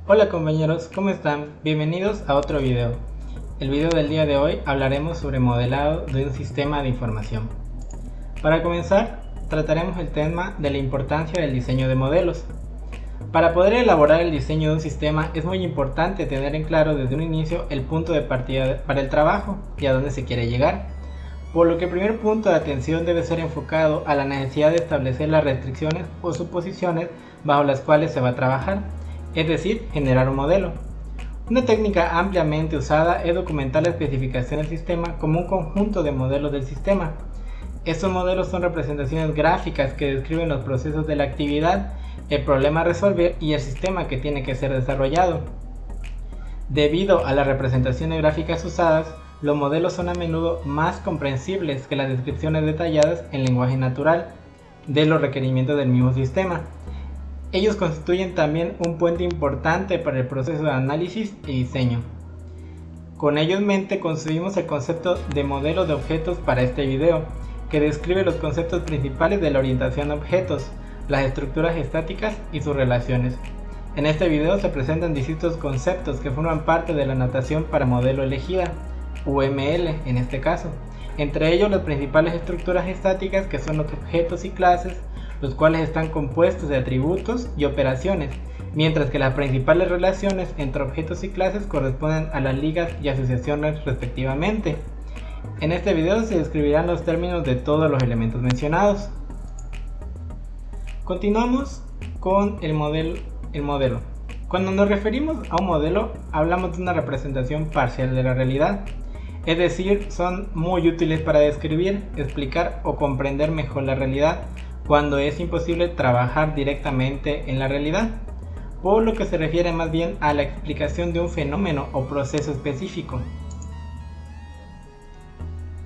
Hola compañeros, ¿cómo están? Bienvenidos a otro video. El video del día de hoy hablaremos sobre modelado de un sistema de información. Para comenzar, trataremos el tema de la importancia del diseño de modelos. Para poder elaborar el diseño de un sistema es muy importante tener en claro desde un inicio el punto de partida para el trabajo y a dónde se quiere llegar. Por lo que el primer punto de atención debe ser enfocado a la necesidad de establecer las restricciones o suposiciones bajo las cuales se va a trabajar, es decir, generar un modelo. Una técnica ampliamente usada es documentar la especificación del sistema como un conjunto de modelos del sistema. Estos modelos son representaciones gráficas que describen los procesos de la actividad, el problema a resolver y el sistema que tiene que ser desarrollado. Debido a las representaciones gráficas usadas, los modelos son a menudo más comprensibles que las descripciones detalladas en lenguaje natural de los requerimientos del mismo sistema. Ellos constituyen también un puente importante para el proceso de análisis y diseño. Con ello en mente construimos el concepto de modelo de objetos para este video, que describe los conceptos principales de la orientación a objetos, las estructuras estáticas y sus relaciones. En este video se presentan distintos conceptos que forman parte de la notación para modelo elegida, UML en este caso, entre ellos las principales estructuras estáticas que son los objetos y clases, los cuales están compuestos de atributos y operaciones, mientras que las principales relaciones entre objetos y clases corresponden a las ligas y asociaciones respectivamente. En este video se describirán los términos de todos los elementos mencionados. Continuamos con el modelo. Cuando nos referimos a un modelo, hablamos de una representación parcial de la realidad. Es decir, son muy útiles para describir, explicar o comprender mejor la realidad cuando es imposible trabajar directamente en la realidad, por lo que se refiere más bien a la explicación de un fenómeno o proceso específico.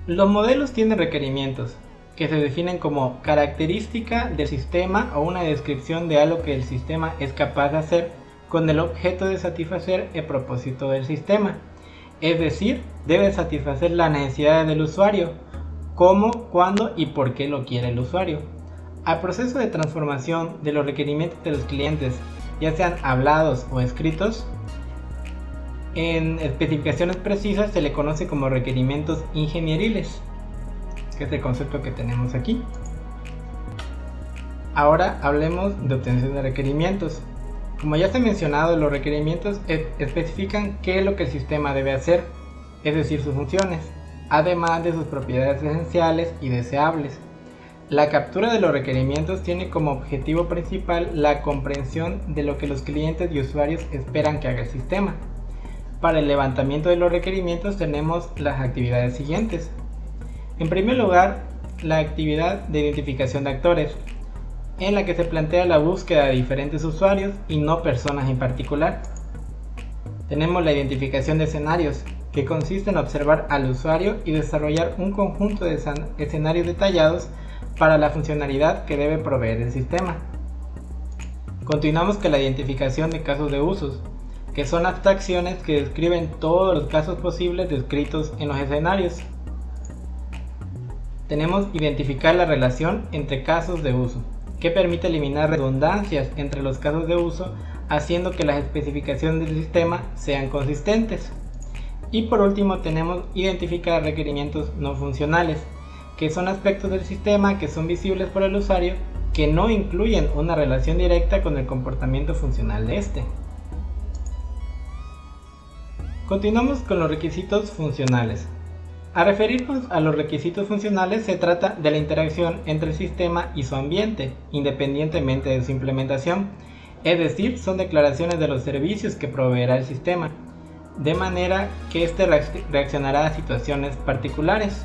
Los modelos tienen requerimientos, que se definen como característica del sistema o una descripción de algo que el sistema es capaz de hacer con el objeto de satisfacer el propósito del sistema. Es decir, debe satisfacer las necesidades del usuario, cómo, cuándo y por qué lo quiere el usuario. Al proceso de transformación de los requerimientos de los clientes, ya sean hablados o escritos, en especificaciones precisas se le conoce como requerimientos ingenieriles, que es el concepto que tenemos aquí. Ahora hablemos de obtención de requerimientos. Como ya se ha mencionado, los requerimientos especifican qué es lo que el sistema debe hacer, es decir, sus funciones, además de sus propiedades esenciales y deseables. La captura de los requerimientos tiene como objetivo principal la comprensión de lo que los clientes y usuarios esperan que haga el sistema. Para el levantamiento de los requerimientos tenemos las actividades siguientes. En primer lugar, la actividad de identificación de actores, en la que se plantea la búsqueda de diferentes usuarios y no personas en particular. Tenemos la identificación de escenarios, que consiste en observar al usuario y desarrollar un conjunto de escenarios detallados para la funcionalidad que debe proveer el sistema. Continuamos con la identificación de casos de usos, que son abstracciones que describen todos los casos posibles descritos en los escenarios. Tenemos identificar la relación entre casos de uso, que permite eliminar redundancias entre los casos de uso, haciendo que las especificaciones del sistema sean consistentes. Y por último tenemos identificar requerimientos no funcionales, que son aspectos del sistema que son visibles por el usuario, que no incluyen una relación directa con el comportamiento funcional de este. Continuamos con los requisitos funcionales. Al referirnos a los requisitos funcionales, se trata de la interacción entre el sistema y su ambiente, independientemente de su implementación, es decir, son declaraciones de los servicios que proveerá el sistema, de manera que éste reaccionará a situaciones particulares.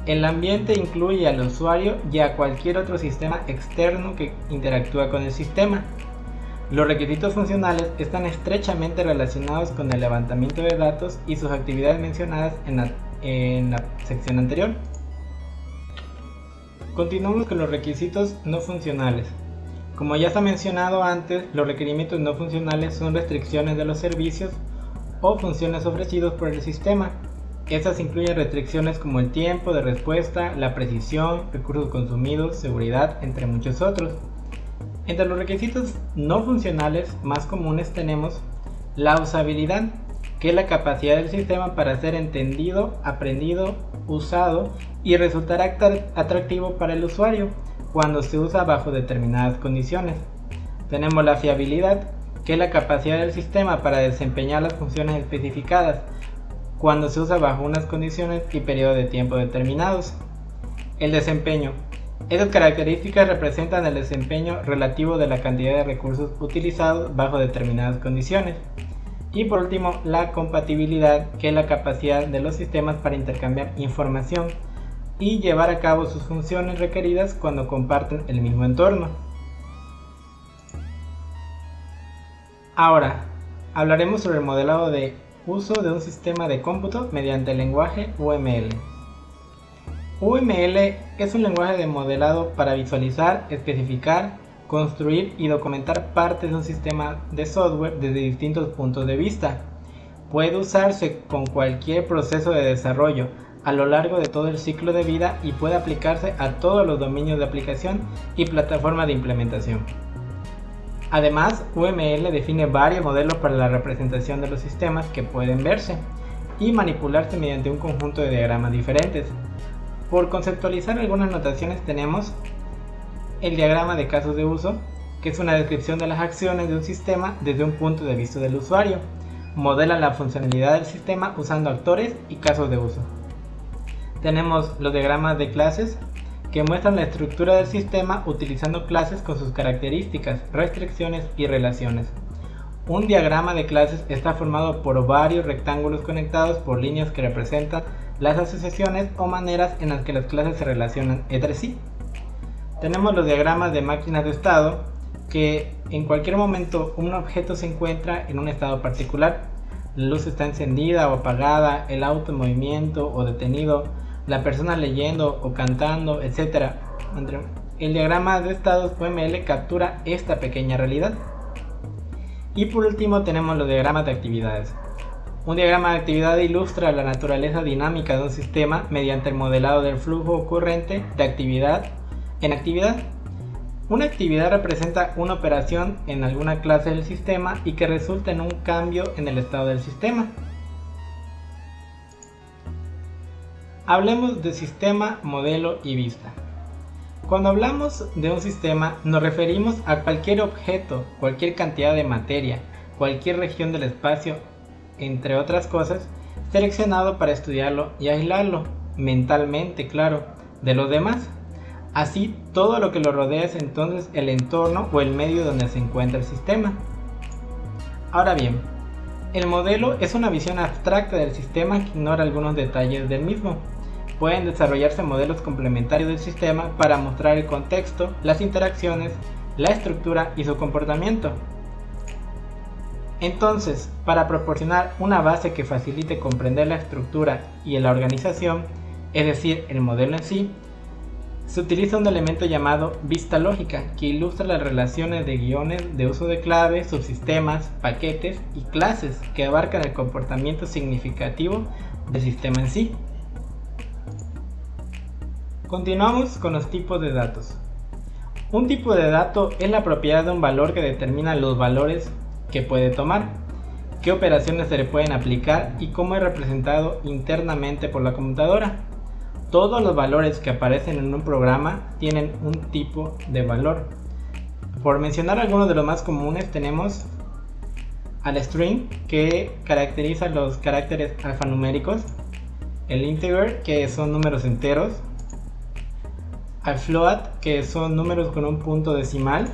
El ambiente incluye al usuario y a cualquier otro sistema externo que interactúa con el sistema. Los requisitos funcionales están estrechamente relacionados con el levantamiento de datos y sus actividades mencionadas en la sección anterior. Continuamos con los requisitos no funcionales. Como ya se ha mencionado antes, los requerimientos no funcionales son restricciones de los servicios o funciones ofrecidos por el sistema. Estas incluyen restricciones como el tiempo de respuesta, la precisión, recursos consumidos, seguridad, entre muchos otros. Entre los requisitos no funcionales más comunes tenemos la usabilidad, que es la capacidad del sistema para ser entendido, aprendido, usado y resultar atractivo para el usuario cuando se usa bajo determinadas condiciones. Tenemos la fiabilidad, que es la capacidad del sistema para desempeñar las funciones especificadas cuando se usa bajo unas condiciones y periodos de tiempo determinados. El desempeño. Esas características representan el desempeño relativo de la cantidad de recursos utilizados bajo determinadas condiciones. Y por último, la compatibilidad, que es la capacidad de los sistemas para intercambiar información y llevar a cabo sus funciones requeridas cuando comparten el mismo entorno. Ahora, hablaremos sobre el modelado de uso de un sistema de cómputo mediante el lenguaje UML. UML es un lenguaje de modelado para visualizar, especificar, construir y documentar partes de un sistema de software desde distintos puntos de vista. Puede usarse con cualquier proceso de desarrollo a lo largo de todo el ciclo de vida y puede aplicarse a todos los dominios de aplicación y plataformas de implementación. Además, UML define varios modelos para la representación de los sistemas que pueden verse y manipularse mediante un conjunto de diagramas diferentes. Por conceptualizar algunas notaciones tenemos el diagrama de casos de uso, que es una descripción de las acciones de un sistema desde un punto de vista del usuario. Modela la funcionalidad del sistema usando actores y casos de uso. Tenemos los diagramas de clases, que muestran la estructura del sistema utilizando clases con sus características, restricciones y relaciones. Un diagrama de clases está formado por varios rectángulos conectados por líneas que representan las asociaciones o maneras en las que las clases se relacionan entre sí. Tenemos los diagramas de máquinas de estado, que en cualquier momento un objeto se encuentra en un estado particular. La luz está encendida o apagada, el auto en movimiento o detenido, la persona leyendo o cantando, etc. El diagrama de estados UML captura esta pequeña realidad. Y por último tenemos los diagramas de actividades. Un diagrama de actividad ilustra la naturaleza dinámica de un sistema mediante el modelado del flujo ocurrente de actividad en actividad. Una actividad representa una operación en alguna clase del sistema y que resulta en un cambio en el estado del sistema. Hablemos de sistema, modelo y vista. Cuando hablamos de un sistema nos referimos a cualquier objeto, cualquier cantidad de materia, cualquier región del espacio, entre otras cosas, seleccionado para estudiarlo y aislarlo, mentalmente, claro, de los demás. Así, todo lo que lo rodea es entonces el entorno o el medio donde se encuentra el sistema. Ahora bien, el modelo es una visión abstracta del sistema que ignora algunos detalles del mismo. Pueden desarrollarse modelos complementarios del sistema para mostrar el contexto, las interacciones, la estructura y su comportamiento. Entonces, para proporcionar una base que facilite comprender la estructura y la organización, es decir, el modelo en sí, se utiliza un elemento llamado vista lógica, que ilustra las relaciones de guiones de uso de claves, subsistemas, paquetes y clases que abarcan el comportamiento significativo del sistema en sí. Continuamos con los tipos de datos. Un tipo de dato es la propiedad de un valor que determina los valores que puede tomar, qué operaciones se le pueden aplicar y cómo es representado internamente por la computadora. Todos los valores que aparecen en un programa tienen un tipo de valor. Por mencionar algunos de los más comunes tenemos al string, que caracteriza los caracteres alfanuméricos, el integer, que son números enteros, al float, que son números con un punto decimal,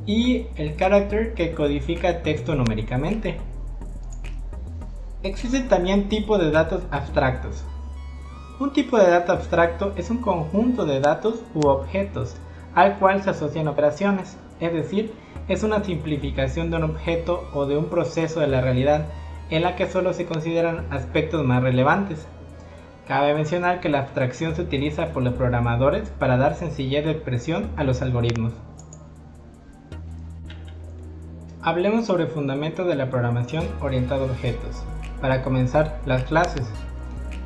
y el character, que codifica texto numéricamente. Existen también tipos de datos abstractos. Un tipo de dato abstracto es un conjunto de datos u objetos al cual se asocian operaciones, es decir, es una simplificación de un objeto o de un proceso de la realidad en la que solo se consideran aspectos más relevantes. Cabe mencionar que la abstracción se utiliza por los programadores para dar sencillez de expresión a los algoritmos. Hablemos sobre fundamentos de la programación orientada a objetos. Para comenzar, las clases.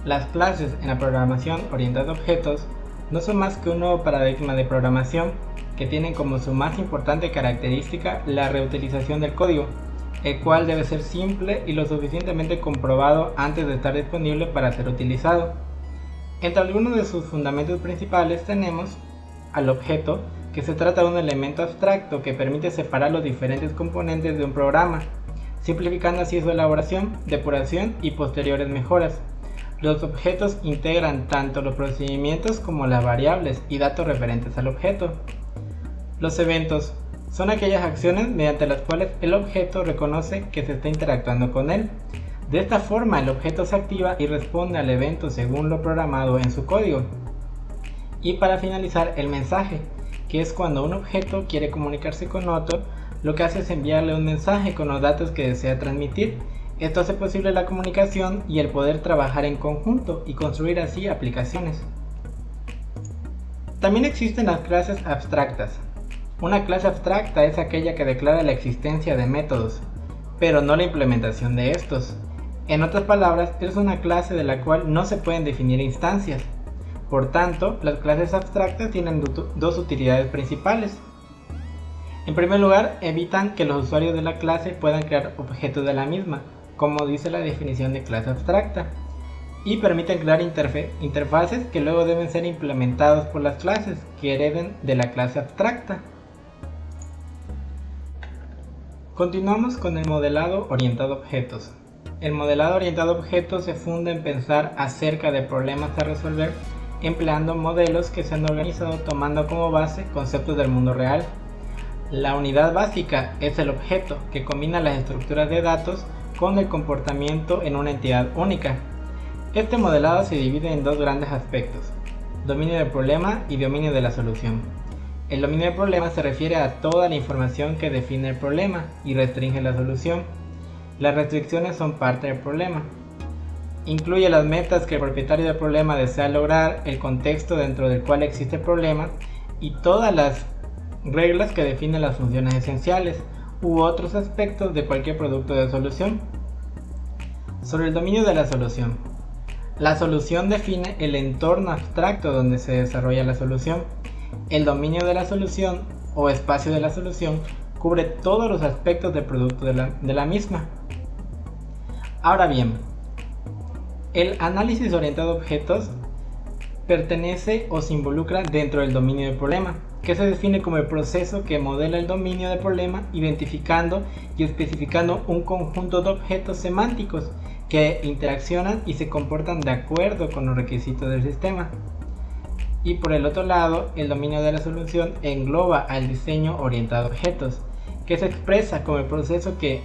Las clases en la programación orientada a objetos no son más que un nuevo paradigma de programación que tienen como su más importante característica la reutilización del código, el cual debe ser simple y lo suficientemente comprobado antes de estar disponible para ser utilizado. Entre algunos de sus fundamentos principales tenemos al objeto, que se trata de un elemento abstracto que permite separar los diferentes componentes de un programa, simplificando así su elaboración, depuración y posteriores mejoras. Los objetos integran tanto los procedimientos como las variables y datos referentes al objeto. Los eventos son aquellas acciones mediante las cuales el objeto reconoce que se está interactuando con él. De esta forma el objeto se activa y responde al evento según lo programado en su código. Y para finalizar, el mensaje, que es cuando un objeto quiere comunicarse con otro, lo que hace es enviarle un mensaje con los datos que desea transmitir. Esto hace posible la comunicación y el poder trabajar en conjunto y construir así aplicaciones. También existen las clases abstractas. Una clase abstracta es aquella que declara la existencia de métodos, pero no la implementación de estos. En otras palabras, es una clase de la cual no se pueden definir instancias. Por tanto, las clases abstractas tienen dos utilidades principales. En primer lugar, evitan que los usuarios de la clase puedan crear objetos de la misma, como dice la definición de clase abstracta, y permiten crear interfaces que luego deben ser implementados por las clases que hereden de la clase abstracta. Continuamos con el modelado orientado a objetos. El modelado orientado a objetos se funda en pensar acerca de problemas a resolver empleando modelos que se han organizado tomando como base conceptos del mundo real. La unidad básica es el objeto, que combina las estructuras de datos con el comportamiento en una entidad única. Este modelado se divide en dos grandes aspectos: dominio del problema y dominio de la solución. El dominio del problema se refiere a toda la información que define el problema y restringe la solución. Las restricciones son parte del problema. Incluye las metas que el propietario del problema desea lograr, el contexto dentro del cual existe el problema y todas las reglas que definen las funciones esenciales u otros aspectos de cualquier producto de solución. Sobre el dominio de la solución. La solución define el entorno abstracto donde se desarrolla la solución. El dominio de la solución o espacio de la solución cubre todos los aspectos del producto de la misma. Ahora bien, el análisis orientado a objetos pertenece o se involucra dentro del dominio del problema, que se define como el proceso que modela el dominio del problema, identificando y especificando un conjunto de objetos semánticos que interaccionan y se comportan de acuerdo con los requisitos del sistema. Y por el otro lado, el dominio de la solución engloba al diseño orientado a objetos, que se expresa como el proceso que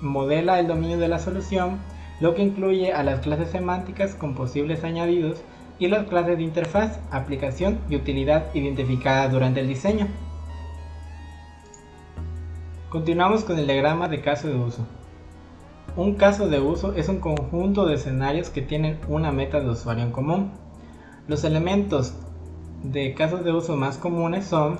modela el dominio de la solución, lo que incluye a las clases semánticas con posibles añadidos y las clases de interfaz, aplicación y utilidad identificadas durante el diseño. Continuamos con el diagrama de caso de uso. Un caso de uso es un conjunto de escenarios que tienen una meta de usuario en común. Los elementos de casos de uso más comunes son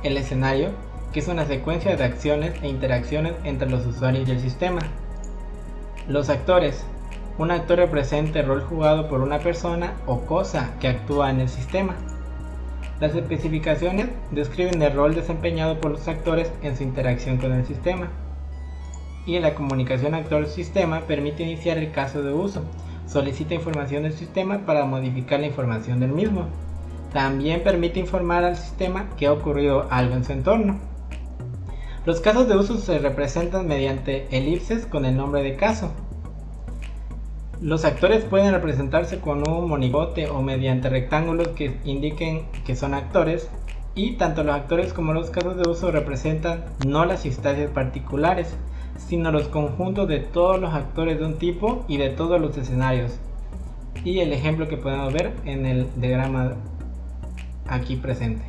el escenario, que es una secuencia de acciones e interacciones entre los usuarios y el sistema. Los actores. Un actor representa el rol jugado por una persona o cosa que actúa en el sistema. Las especificaciones describen el rol desempeñado por los actores en su interacción con el sistema. Y la comunicación actor-sistema permite iniciar el caso de uso. Solicita información del sistema para modificar la información del mismo. También permite informar al sistema que ha ocurrido algo en su entorno. Los casos de uso se representan mediante elipses con el nombre de caso. Los actores pueden representarse con un monigote o mediante rectángulos que indiquen que son actores, y tanto los actores como los casos de uso representan no las instancias particulares, sino los conjuntos de todos los actores de un tipo y de todos los escenarios. Y el ejemplo que podemos ver en el diagrama aquí presente.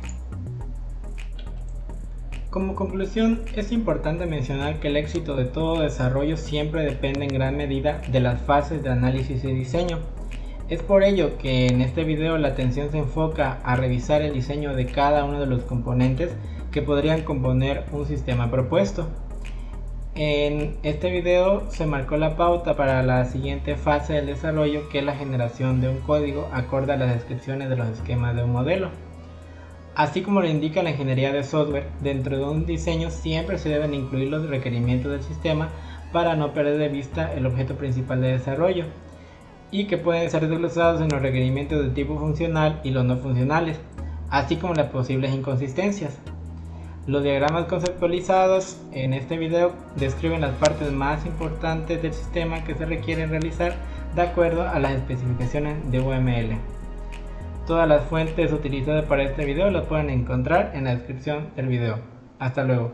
Como conclusión, es importante mencionar que el éxito de todo desarrollo siempre depende en gran medida de las fases de análisis y diseño. Es por ello que en este video la atención se enfoca a revisar el diseño de cada uno de los componentes que podrían componer un sistema propuesto. En este video se marcó la pauta para la siguiente fase del desarrollo, que es la generación de un código acorde a las descripciones de los esquemas de un modelo. Así como lo indica la ingeniería de software, dentro de un diseño siempre se deben incluir los requerimientos del sistema para no perder de vista el objeto principal de desarrollo, y que pueden ser desglosados en los requerimientos de tipo funcional y los no funcionales, así como las posibles inconsistencias. Los diagramas conceptualizados en este video describen las partes más importantes del sistema que se requieren realizar de acuerdo a las especificaciones de UML. Todas las fuentes utilizadas para este video las pueden encontrar en la descripción del video. Hasta luego.